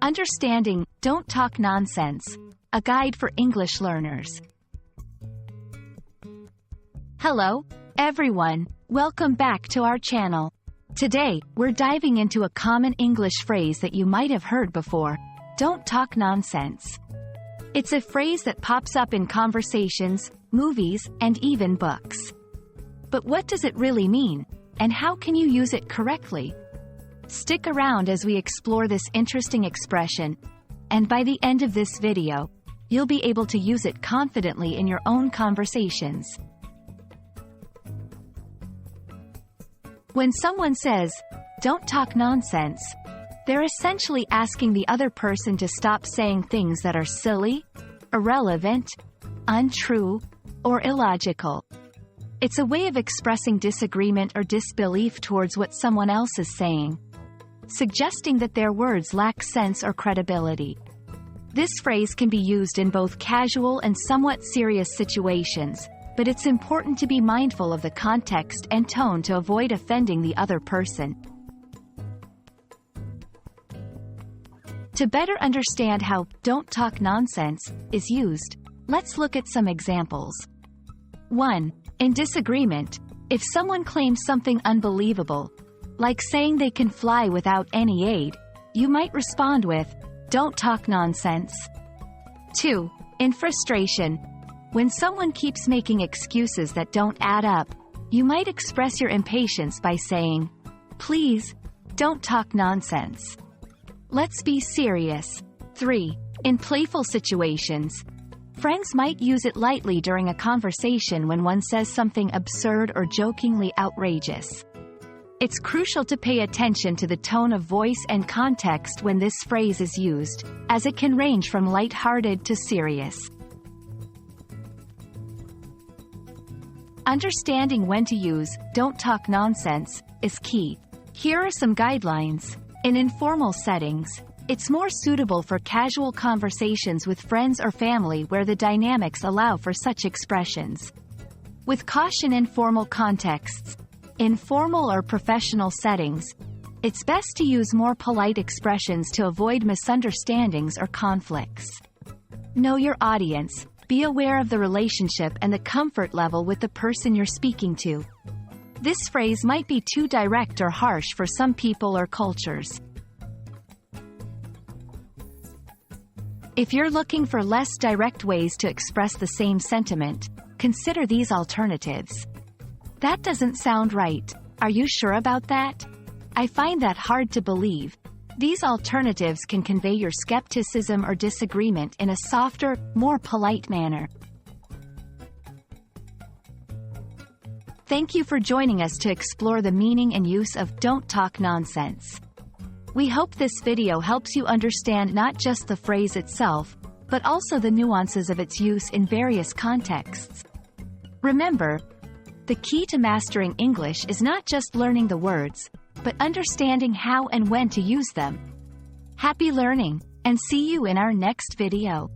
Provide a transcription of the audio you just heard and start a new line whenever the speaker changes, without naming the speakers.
Understanding Don't Talk Nonsense, a guide for English learners. Hello, everyone. Welcome back to our channel. Today, we're diving into a common English phrase that you might have heard before. Don't talk nonsense. It's a phrase that pops up in conversations, movies, and even books. But what does it really mean, and how can you use it correctly? Stick around as we explore this interesting expression, and by the end of this video, you'll be able to use it confidently in your own conversations. When someone says, "Don't talk nonsense," they're essentially asking the other person to stop saying things that are silly, irrelevant, untrue, or illogical. It's a way of expressing disagreement or disbelief towards what someone else is saying, suggesting that their words lack sense or credibility. This phrase can be used in both casual and somewhat serious situations, but it's important to be mindful of the context and tone to avoid offending the other person. To better understand how "don't talk nonsense" is used, let's look at some examples. 1. In disagreement, if someone claims something unbelievable, like saying they can fly without any aid, you might respond with, "Don't talk nonsense." 2. In frustration, when someone keeps making excuses that don't add up, you might express your impatience by saying, "Please, don't talk nonsense." Let's be serious. 3. In playful situations, friends might use it lightly during a conversation when one says something absurd or jokingly outrageous. It's crucial to pay attention to the tone of voice and context when this phrase is used, as it can range from light-hearted to serious. Understanding when to use "don't talk nonsense" is key. Here are some guidelines. In informal settings, it's more suitable for casual conversations with friends or family where the dynamics allow for such expressions. With caution in formal contexts, in formal or professional settings, it's best to use more polite expressions to avoid misunderstandings or conflicts. Know your audience. Be aware of the relationship and the comfort level with the person you're speaking to. This phrase might be too direct or harsh for some people or cultures. If you're looking for less direct ways to express the same sentiment, consider these alternatives. "That doesn't sound right. Are you sure about that? I find that hard to believe." These alternatives can convey your skepticism or disagreement in a softer, more polite manner. Thank you for joining us to explore the meaning and use of "don't talk nonsense." We hope this video helps you understand not just the phrase itself, but also the nuances of its use in various contexts. Remember, the key to mastering English is not just learning the words, but understanding how and when to use them. Happy learning, and see you in our next video.